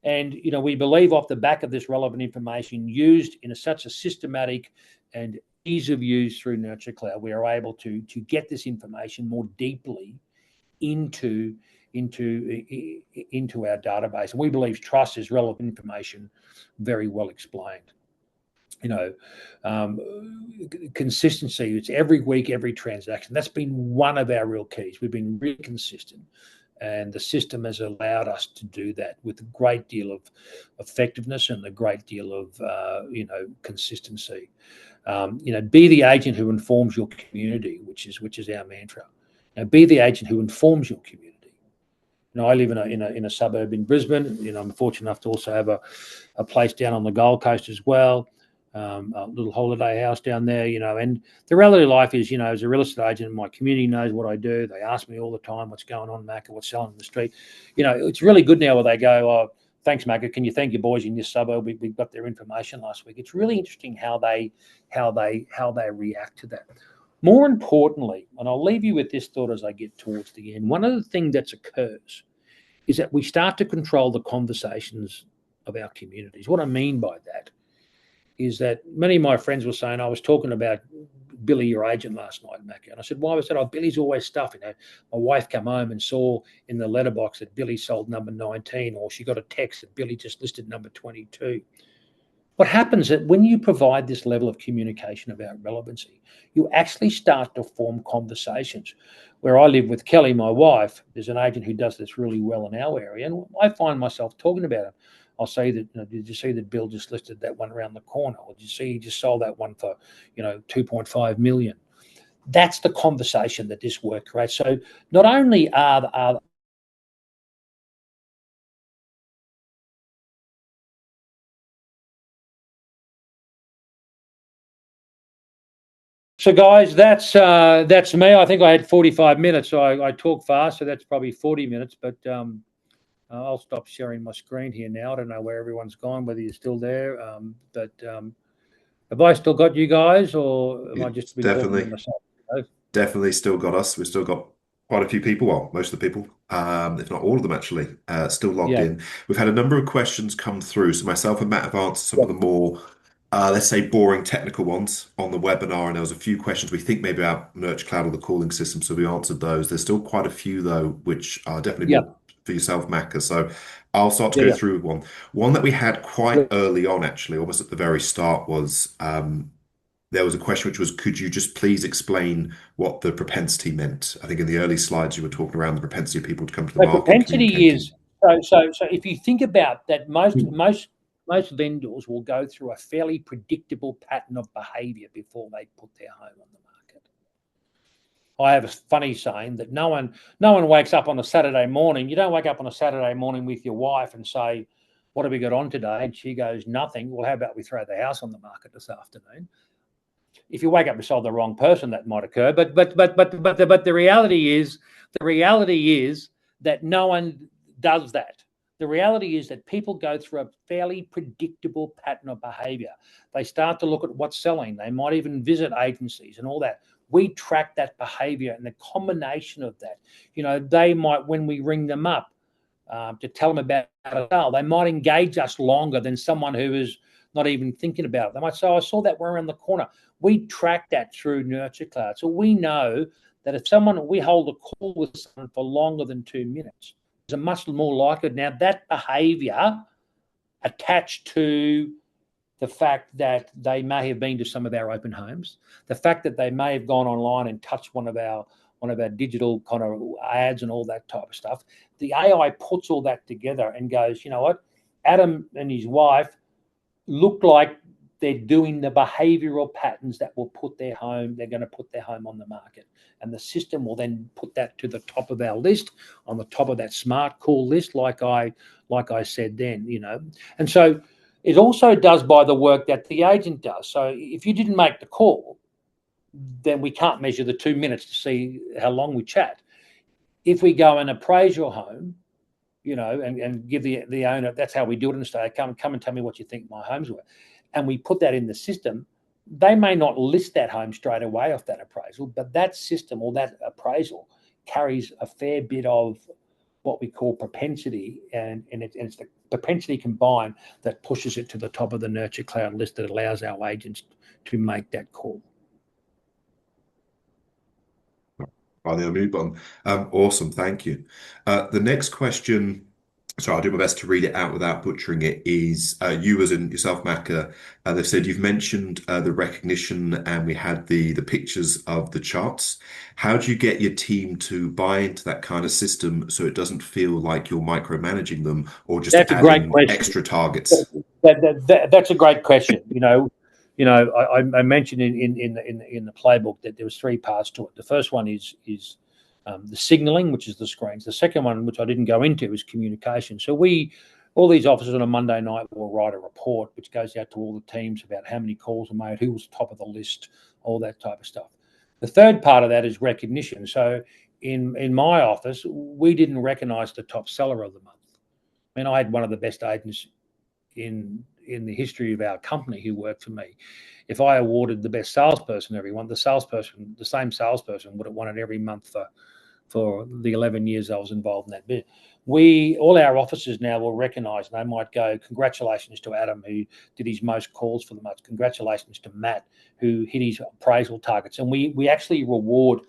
And, we believe off the back of this relevant information used in such a systematic and ease of use through NurtureCloud, we are able to get this information more deeply into our database. And we believe trust is relevant information very well explained. Consistency, it's every week, every transaction. That's been one of our real keys. We've been really consistent. And the system has allowed us to do that with a great deal of effectiveness and a great deal of consistency. Be the agent who informs your community, which is our mantra. Now, be the agent who informs your community. I live in a suburb in Brisbane. I'm fortunate enough to also have a place down on the Gold Coast as well, a little holiday house down there. And the reality of life is, as a real estate agent, my community knows what I do. They ask me all the time, "What's going on, Macca? What's selling in the street?" It's really good now where they go, "Oh, thanks, Macca. Can you thank your boys in this suburb? We got their information last week." It's really interesting how they react to that. More importantly, and I'll leave you with this thought as I get towards the end, one of the things that occurs is that we start to control the conversations of our communities. What I mean by that is that many of my friends were saying, I was talking about Billy, your agent, last night, Macca. And I said, why was that? Oh, Billy's always stuff. My wife came home and saw in the letterbox that Billy sold number 19, or she got a text that Billy just listed number 22. What happens is that when you provide this level of communication about relevancy, you actually start to form conversations. Where I live with Kelly, my wife, there's an agent who does this really well in our area, and I find myself talking about him. I'll say that, did you see that Bill just listed that one around the corner? Or did you see he just sold that one for, 2.5 million? That's the conversation that this work creates. So not only are So, guys, that's me. I think I had 45 minutes, so I talk fast, so that's probably 40 minutes. But I'll stop sharing my screen here now. I don't know where everyone's gone, whether you're still there. But have I still got you guys, or am I just been talking to myself? Definitely still got us. We've still got quite a few people, well, most of the people, if not all of them actually, still logged in. We've had a number of questions come through. So myself and Matt have answered some of the more, let's say, boring technical ones on the webinar. And there was a few questions we think maybe about NurtureCloud or the calling system. So we answered those. There's still quite a few, though, which are definitely more for yourself, Macca. So I'll start to go through one. One that we had quite early on, actually, almost at the very start, was there was a question which was, could you just please explain what the propensity meant? I think in the early slides you were talking around the propensity of people to come to the market. Propensity is so if you think about that, most vendors will go through a fairly predictable pattern of behavior before they put their home on the market. I have a funny saying that no one wakes up on a Saturday morning. You don't wake up on a Saturday morning with your wife and say, what have we got on today? And she goes, nothing. Well, how about we throw the house on the market this afternoon? If you wake up and sold the wrong person, that might occur. But the reality is that no one does that. The reality is that people go through a fairly predictable pattern of behavior. They start to look at what's selling. They might even visit agencies and all that. We track that behavior, and the combination of that, they might, when we ring them up to tell them about a sale, they might engage us longer than someone who is not even thinking about it. They might say, I saw that one around the corner. We track that through NurtureCloud. So we know that if we hold a call with someone for longer than 2 minutes, there's a much more likelihood. Now, that behavior attached to the fact that they may have been to some of our open homes, the fact that they may have gone online and touched one of our digital kind of ads and all that type of stuff, the AI puts all that together and goes, you know what, Adam and his wife look like they're doing the behavioral patterns that will they're going to put their home on the market. And the system will then put that to the top of our list, on the top of that smart call list, like I said then, And so it also does by the work that the agent does. So if you didn't make the call, then we can't measure the 2 minutes to see how long we chat. If we go and appraise your home, and give the owner, that's how we do it in Australia, come and tell me what you think my home's worth. And we put that in the system. They may not list that home straight away off that appraisal, but that system or that appraisal carries a fair bit of what we call propensity, and it's the propensity combined that pushes it to the top of the NurtureCloud list that allows our agents to make that call. By the unmute button. Awesome, thank you. The next question so I'll do my best to read it out without butchering it, is you as in yourself, Macca, they've said you've mentioned the recognition and we had the pictures of the charts. How do you get your team to buy into that kind of system so it doesn't feel like you're micromanaging them or just That's a great adding question. extra targets? That's a great question. I mentioned in the playbook that there was three parts to it. The first one is the signaling, which is the screens. The second one, which I didn't go into, is communication. So all these officers on a Monday night will write a report which goes out to all the teams about how many calls are made, who was top of the list, all that type of stuff. The third part of that is recognition. So in my office, we didn't recognise the top seller of the month. I mean, I had one of the best agents in the history of our company who worked for me. If I awarded the best salesperson every month, the same salesperson would have won it every month for the 11 years I was involved in that bit. All our officers now will recognise, and they might go, congratulations to Adam, who did his most calls for the month. Congratulations to Matt, who hit his appraisal targets. And we actually reward,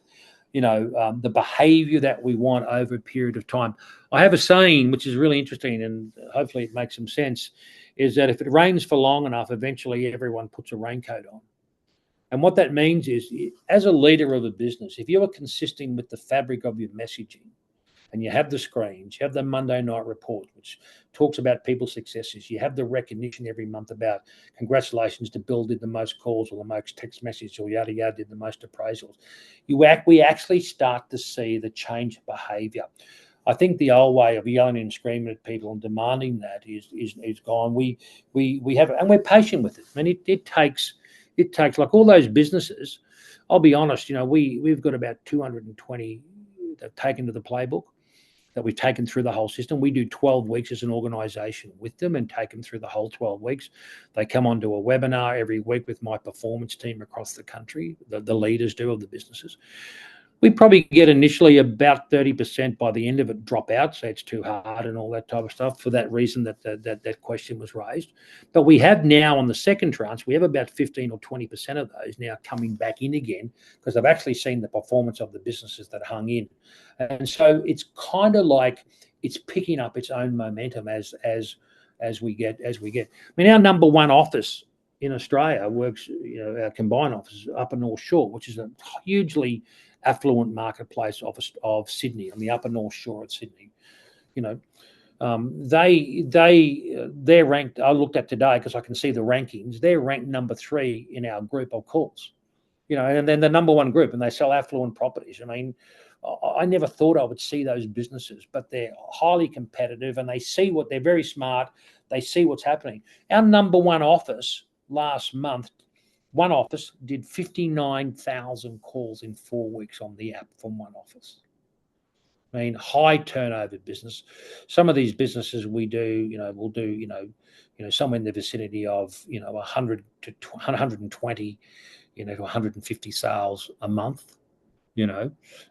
the behaviour that we want over a period of time. I have a saying, which is really interesting, and hopefully it makes some sense, is that if it rains for long enough, eventually everyone puts a raincoat on. And what that means is, as a leader of a business, if you are consistent with the fabric of your messaging and you have the screens, you have the Monday night report, which talks about people's successes, you have the recognition every month about congratulations to Bill did the most calls or the most text messages or yada yada did the most appraisals. We actually start to see the change of behaviour. I think the old way of yelling and screaming at people and demanding that is gone. We have, and we're patient with it. I mean, it takes like all those businesses. I'll be honest, we've got about 220 that have taken to the playbook, that we've taken through the whole system. We do 12 weeks as an organisation with them and take them through the whole 12 weeks. They come onto a webinar every week with my performance team across the country, the leaders do of the businesses. We probably get initially about 30% by the end of it drop out, so it's too hard and all that type of stuff for that reason that question was raised. But we have now on the second tranche, we have about 15 or 20% of those now coming back in again because they've actually seen the performance of the businesses that hung in. And so it's kind of like it's picking up its own momentum as we get. I mean, our number one office in Australia works, our combined office Upper North Shore, which is a hugely affluent marketplace of Sydney, on the Upper North Shore of Sydney. They're ranked. I looked at today because I can see the rankings. They're ranked number 3 in our group of calls. And then the number one group, and they sell affluent properties. I mean, I never thought I would see those businesses, but they're highly competitive and they're very smart. They see what's happening. Our number one office last month, one office did 59,000 calls in 4 weeks on the app from one office. I mean, high turnover business. Some of these businesses we'll do, somewhere in the vicinity of, 100 to 120, to 150 sales a month,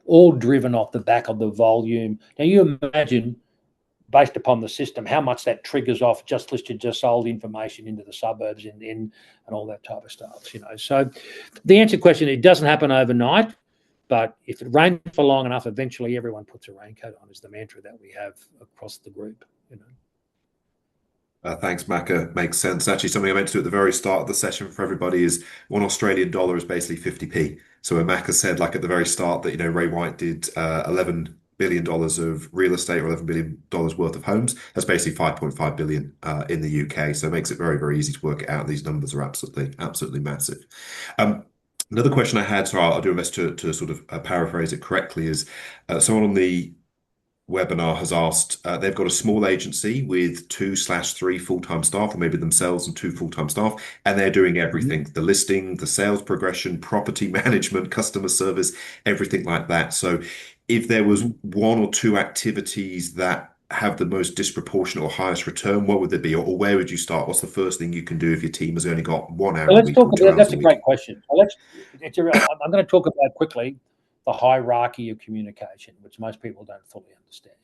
all driven off the back of the volume. Now you imagine, based upon the system, how much that triggers off just listed, just sold information into the suburbs and all that type of stuff, So the answer to the question, it doesn't happen overnight, but if it rains for long enough, eventually everyone puts a raincoat on, is the mantra that we have across the group, Thanks, Macca. Makes sense. Actually, something I meant to do at the very start of the session for everybody is $1 Australian is basically 50p. So when Macca said, like at the very start, that Ray White did $11 billion of real estate or $11 billion worth of homes, that's basically 5.5 billion in the UK. So it makes it very, very easy to work it out. These numbers are absolutely massive. Another question I had, so I'll do my best to sort of paraphrase it correctly, is someone on the webinar has asked, they've got a small agency with 2/3 full-time staff, or maybe themselves and 2 full-time staff, and they're doing everything, the listing, the sales progression, property management, customer service, everything like that. So if there was 1 or 2 activities that have the most disproportionate or highest return, what would they be? Or where would you start? What's the first thing you can do if your team has only got 1 hour a week or 2 hours that's a a week? great question. I'm going to talk about quickly the hierarchy of communication, which most people don't fully understand.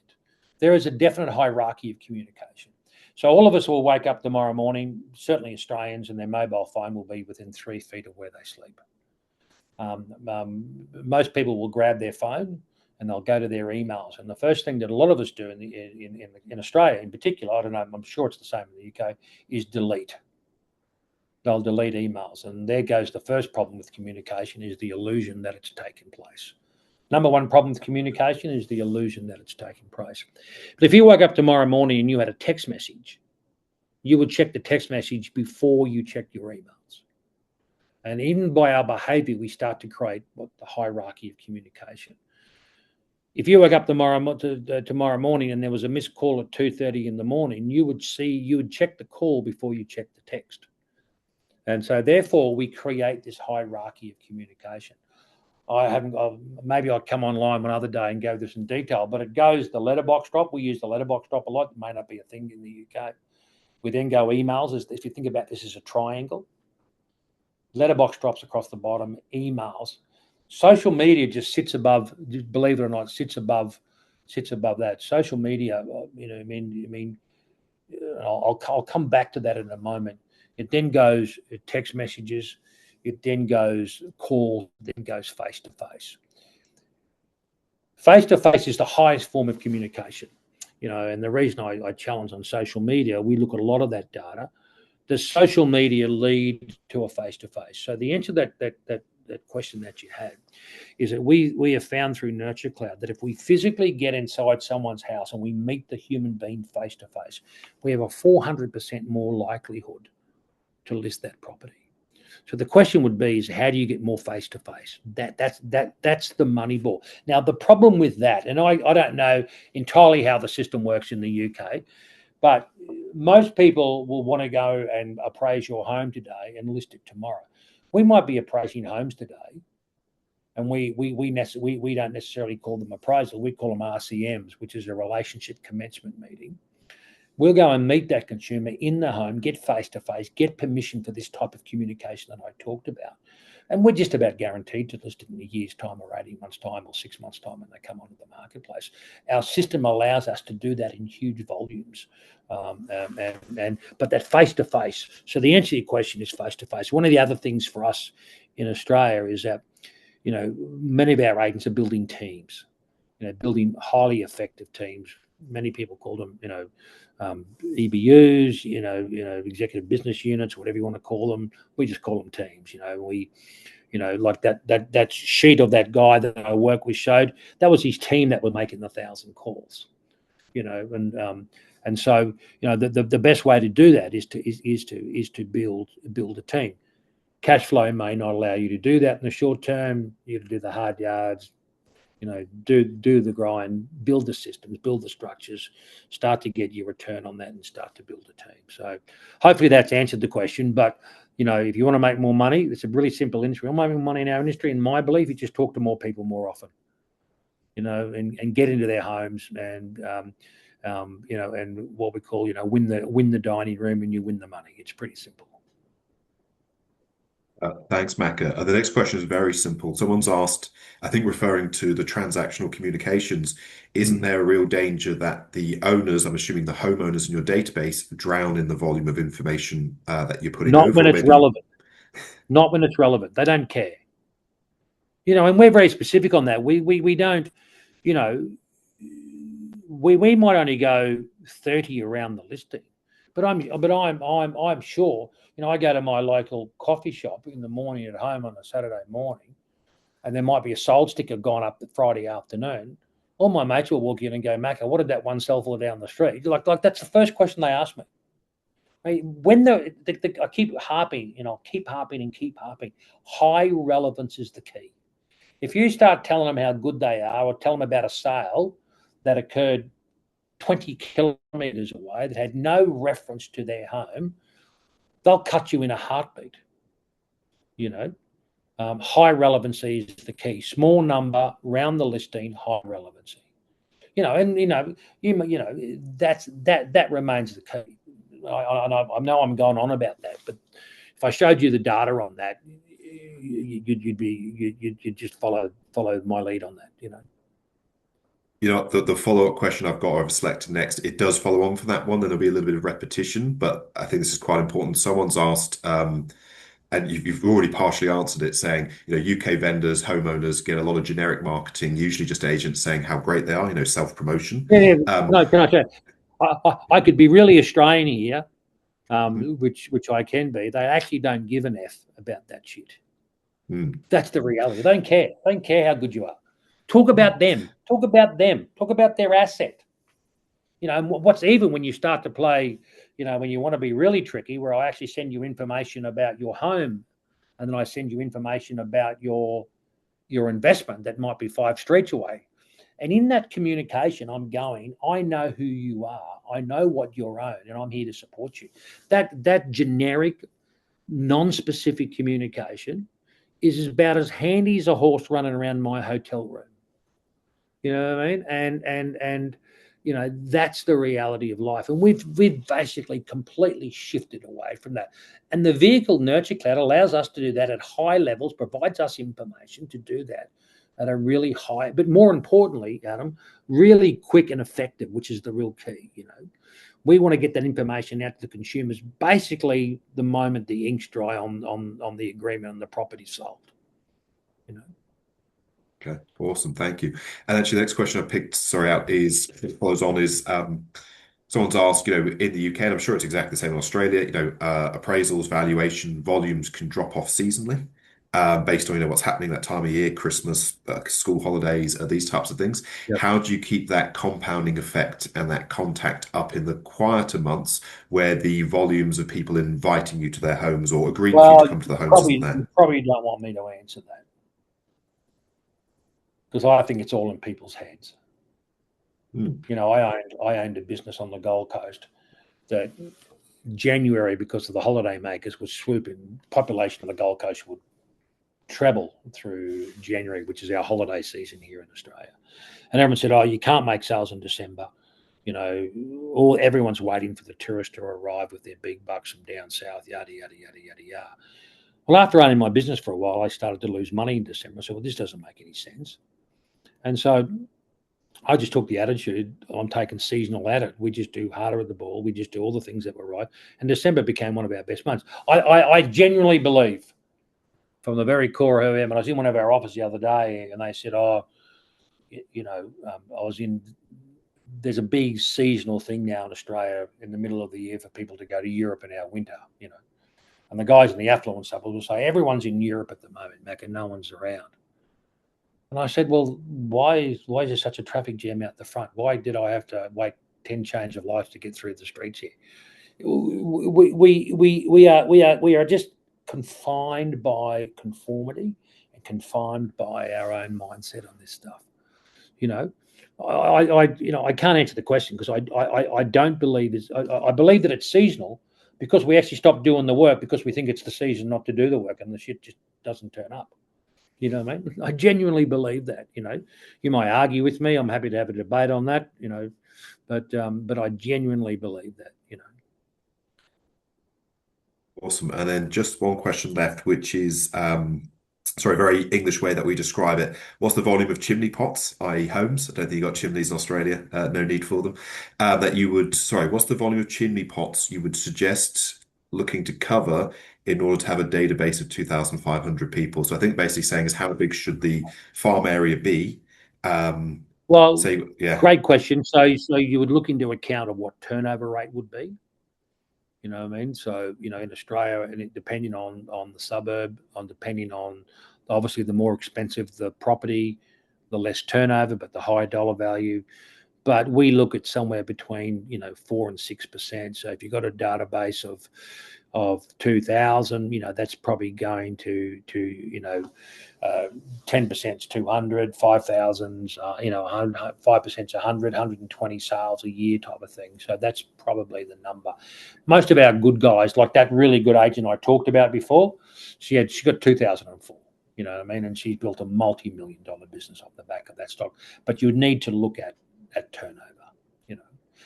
There is a definite hierarchy of communication. So all of us will wake up tomorrow morning, certainly Australians, and their mobile phone will be within 3 feet of where they sleep. Most people will grab their phone and they'll go to their emails. And the first thing that a lot of us do in Australia in particular, I don't know, I'm sure it's the same in the UK, is delete. They'll delete emails. And there goes the first problem with communication, is the illusion that it's taken place. Number one problem with communication is the illusion that it's taking place. But if you woke up tomorrow morning and you had a text message, you would check the text message before you check your emails. And even by our behavior, we start to create what the hierarchy of communication. If you woke up tomorrow morning and there was a missed call at 2:30 in the morning, you would check the call before you check the text. And so therefore we create this hierarchy of communication. Maybe I'll come online one other day and go through some detail, but it goes the letterbox drop. We use the letterbox drop a lot. It may not be a thing in the UK. We then go emails. If you think about this as a triangle, letterbox drops across the bottom, emails. Social media just sits above, believe it or not, sits above that. Social media, I'll come back to that in a moment. It then goes text messages, it then goes call, then goes face-to-face. Face-to-face is the highest form of communication, and the reason I challenge on social media, we look at a lot of that data. Does social media lead to a face-to-face? So the answer to that question that you had is that we have found through NurtureCloud that if we physically get inside someone's house and we meet the human being face-to-face, we have a 400% more likelihood to list that property. So the question would be is how do you get more face-to-face? That's the money ball. Now the problem with that, and I don't know entirely how the system works in the UK, but most people will want to go and appraise your home today and list it tomorrow. We might be appraising homes today, and we don't necessarily call them appraisal. We call them RCMs, which is a relationship commencement meeting. We'll go and meet that consumer in the home, get face-to-face, get permission for this type of communication that I talked about. And we're just about guaranteed to list it in a year's time or 18 months' time or 6 months' time when they come onto the marketplace. Our system allows us to do that in huge volumes. But that face-to-face, so the answer to your question is face-to-face. One of the other things for us in Australia is that, many of our agents are building teams, building highly effective teams. Many people call them, EBUs, executive business units, whatever you want to call them. We just call them teams. Like that sheet of that guy that I work with showed, that was his team that were making 1,000 calls. And so the best way to do that is to build a team. Cash flow may not allow you to do that in the short term. You have to do the hard yards. Do the grind, build the systems, build the structures, start to get your return on that and start to build a team. So hopefully that's answered the question. But, if you want to make more money, it's a really simple industry. I'm making money in our industry. In my belief, you just talk to more people more often, and get into their homes and, and what we call, win the dining room and you win the money. It's pretty simple. Thanks, Macca. The next question is very simple. Someone's asked, I think referring to the transactional communications, isn't there a real danger that the owners, I'm assuming the homeowners in your database, drown in the volume of information that you're putting over? Not when it's relevant. Not when it's relevant. They don't care. And we're very specific on that. We don't, we might only go 30 around the listing, but I'm sure. I go to my local coffee shop in the morning at home on a Saturday morning, and there might be a sold sticker gone up the Friday afternoon. All my mates will walk in and go, Macca, what did that one sell for down the street? Like that's the first question they ask me. When I keep harping, I'll keep harping and keep harping. High relevance is the key. If you start telling them how good they are, or tell them about a sale that occurred 20 kilometres away that had no reference to their home, they'll cut you in a heartbeat. High relevancy is the key. Small number, round the listing, high relevancy. That remains the key. I know I'm going on about that, but if I showed you the data on that, you'd just follow my lead on that. The follow-up question I've got, or I've selected next, it does follow on from that one. There'll be a little bit of repetition, but I think this is quite important. Someone's asked, And you've already partially answered it, saying, UK vendors, homeowners get a lot of generic marketing, usually just agents saying how great they are, self-promotion. Yeah, yeah. Um, No, can I say, I could be really Australian here, mm, which I can be. They actually don't give an F about that shit. mm, That's the reality. They don't care. They don't care how good you are. Talk mm. about them. Talk about them. Talk about their asset. And what's even when you start to play, when you want to be really tricky, where I actually send you information about your home, and then I send you information about your investment that might be 5 streets away. And in that communication, I know who you are. I know what you own, and I'm here to support you. That generic, non-specific communication is about as handy as a horse running around my hotel room. You know what I mean? And that's the reality of life. And we've basically completely shifted away from that. And the vehicle NurtureCloud allows us to do that at high levels, provides us information to do that at a really high, but more importantly, Adam, really quick and effective, which is the real key. We want to get that information out to the consumers basically the moment the ink's dry on the agreement and the property sold. Okay, awesome. Thank you. And actually, the next question I picked, out it follows on is someone's asked, in the UK, and I'm sure it's exactly the same in Australia, appraisals, valuation, volumes can drop off seasonally based on, what's happening that time of year, Christmas, school holidays, these types of things. Yep. How do you keep that compounding effect and that contact up in the quieter months where the volumes of people inviting you to their homes or agreeing for you to come to the homes isn't there? You probably don't want me to answer that, because I think it's all in people's heads. I owned a business on the Gold Coast that January, because of the holiday makers, was swooping. Population of the Gold Coast would treble through January, which is our holiday season here in Australia. And everyone said, "Oh, you can't make sales in December." Everyone's waiting for the tourists to arrive with their big bucks from down south, yada yada yada yada yada. Well, after owning my business for a while, I started to lose money in December. So, this doesn't make any sense. And so I just took the attitude, I'm taking seasonal at it. We just do harder at the ball. We just do all the things that were right. And December became one of our best months. I genuinely believe, from the very core of who I am, and I was in one of our offices the other day, and they said, there's a big seasonal thing now in Australia in the middle of the year for people to go to Europe in our winter, And the guys in the affluent suburbs will say, everyone's in Europe at the moment, Mac, and no one's around. And I said, well, why is there such a traffic jam out the front? Why did I have to wait 10 change of lives to get through the streets here? We are just confined by conformity and confined by our own mindset on this stuff. I can't answer the question because I don't believe it's. I believe that it's seasonal because we actually stop doing the work because we think it's the season not to do the work, and the shit just doesn't turn up. You know what I mean? I genuinely believe that. You might argue with me. I'm happy to have a debate on that. But I genuinely believe that. Awesome. And then just one question left, which is, very English way that we describe it. What's the volume of chimney pots, i.e. homes? I don't think you got chimneys in Australia. No need for them. What's the volume of chimney pots you would suggest looking to cover in order to have a database of 2,500 people? So I think basically saying is how big should the farm area be? Great question. So you would look into account of what turnover rate would be. You know what I mean? So, in Australia, and it depending on the suburb, depending on obviously the more expensive the property, the less turnover, but the higher dollar value. But we look at somewhere between 4 and 6%. So if you've got a database of 2,000, that's probably going to 10% is 200, 5,000's 5%'s 100, 120 sales a year type of thing. So that's probably the number. Most of our good guys, like that really good agent I talked about before, she got 2004. You know what I mean? And she's built a multi-million-dollar business off the back of that stock. But you would need to look at turnover,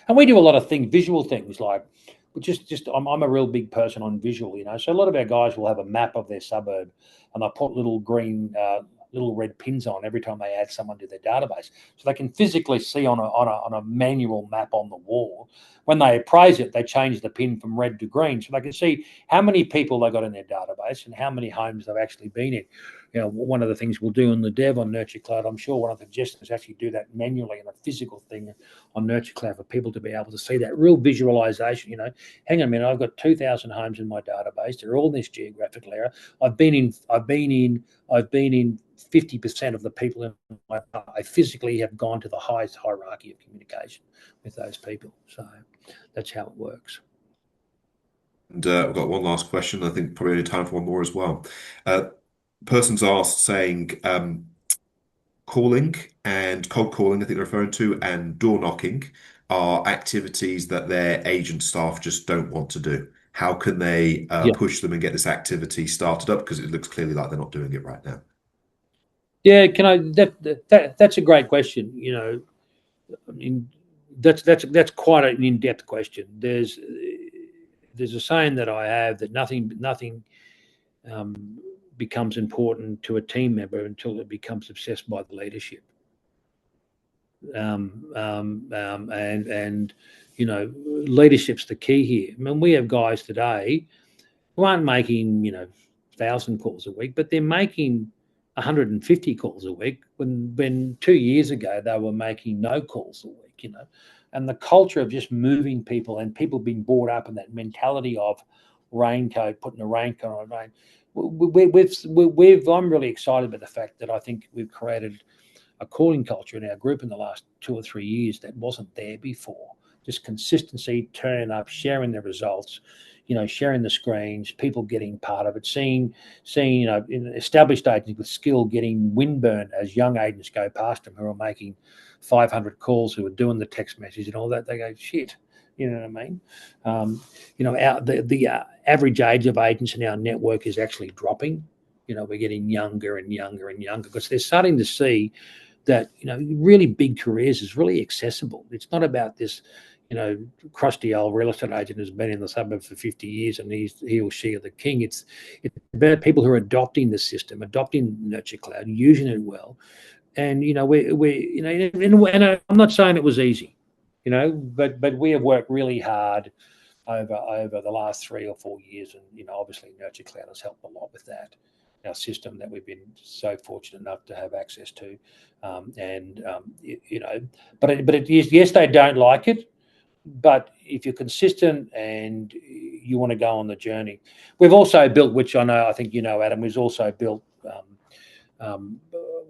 And we do a lot of things, visual things like, I'm a real big person on visual, So a lot of our guys will have a map of their suburb, and they'll put little green little red pins on every time they add someone to their database, so they can physically see on a manual map on the wall. When they appraise it, they change the pin from red to green, so they can see how many people they got in their database and how many homes they've actually been in. One of the things we'll do in the dev on NurtureCloud, I'm sure one of the suggestions is actually do that manually in a physical thing on NurtureCloud for people to be able to see that real visualization. Hang on a minute, I've got 2,000 homes in my database. They're all in this geographical area. I've been in 50% of the people in my. I physically have gone to the highest hierarchy of communication with those people. So that's how it works. And we've got one last question. I think probably only time for one more as well. Person's asked saying calling and cold calling, I think they're referring to, and door knocking are activities that their agent staff just don't want to do. How can they push them and get this activity started up? Because it looks clearly like they're not doing it right now. Yeah, that's a great question. I mean, that's quite an in-depth question. There's a saying that I have that nothing becomes important to a team member until it becomes obsessed by the leadership. Leadership's the key here. I mean, we have guys today who aren't making 1,000 calls a week, but they're making 150 calls a week when 2 years ago they were making no calls a week. And the culture of just moving people and people being brought up in that mentality of raincoat, putting a raincoat on a rain. I'm really excited about the fact that I think we've created a calling culture in our group in the last 2 or 3 years that wasn't there before. Just consistency, turning up, sharing the results, sharing the screens, people getting part of it, seeing established agents with skill getting windburn as young agents go past them who are making 500 calls, who are doing the text message and all that. They go, shit. You know what I mean? The average age of agents in our network is actually dropping. We're getting younger and younger and younger because they're starting to see that, really big careers is really accessible. It's not about this, crusty old real estate agent who's been in the suburb for 50 years and he or she are the king. It's about people who are adopting the system, adopting NurtureCloud, using it well. And, and I'm not saying it was easy, but we have worked really hard over the last 3 or 4 years. And, obviously NurtureCloud has helped a lot with that. Our system that we've been so fortunate enough to have access to. Yes, they don't like it, but if you're consistent and you want to go on the journey, we've also built, which I think Adam, we've also built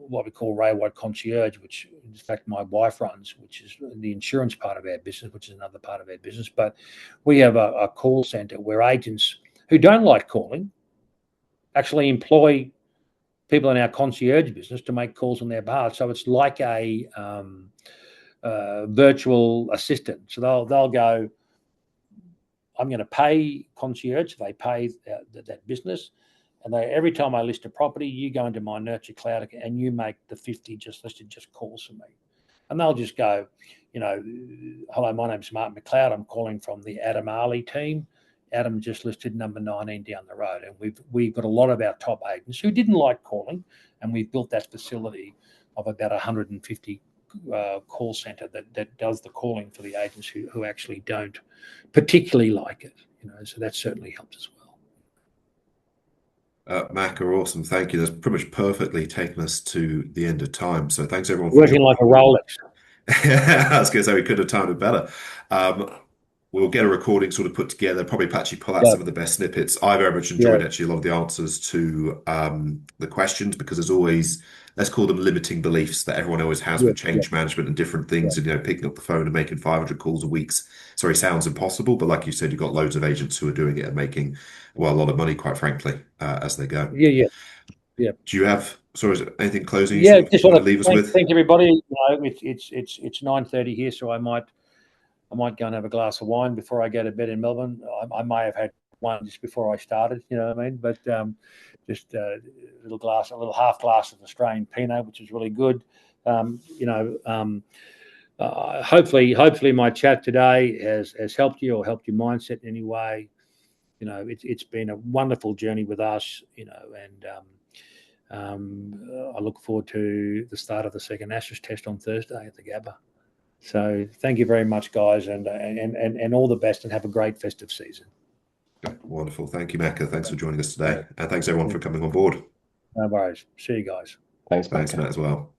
what we call Raywide Concierge, which in fact my wife runs, which is the insurance part of our business, which is another part of our business. But we have a call center where agents who don't like calling actually employ people in our concierge business to make calls on their behalf. So it's like a virtual assistant. So they'll go, I'm going to pay concierge. They pay that business. And every time I list a property, you go into my NurtureCloud and you make the 50 just listed just calls for me. And they'll just go, hello, my name's Mark McLeod. I'm calling from the Adam Ali team. Adam just listed number 19 down the road. And we've got a lot of our top agents who didn't like calling. And we've built that facility of about 150 call center that does the calling for the agents who actually don't particularly like it. So that certainly helps as well. Mac, are awesome. Thank you. That's pretty much perfectly taken us to the end of time. So thanks everyone for working like a Rolex. I was going to say we could have timed it better. We'll get a recording sort of put together, probably actually pull out some of the best snippets. I very much enjoyed actually a lot of the answers to the questions, because there's always, let's call them limiting beliefs that everyone always has with change management and different things. And, picking up the phone and making 500 calls a week, sounds impossible. But like you said, you've got loads of agents who are doing it and making, a lot of money, quite frankly, as they go. Yeah. Do you have anything closing? Yeah, just want to leave us with? Thank everybody. It's 9:30 here, so I might go and have a glass of wine before I go to bed in Melbourne. I may have had one just before I started, you know what I mean? But just a little half glass of Australian Pinot, which is really good. Hopefully my chat today has helped you or helped your mindset in any way. It's been a wonderful journey with us, and I look forward to the start of the second Ashes test on Thursday at the Gabba. So thank you very much, guys, and all the best, and have a great festive season. Okay, wonderful. Thank you, Macca. Thanks for joining us today. And thanks everyone for coming on board. No worries. See you guys. Thanks, Thanks, Matt. Matt, as well.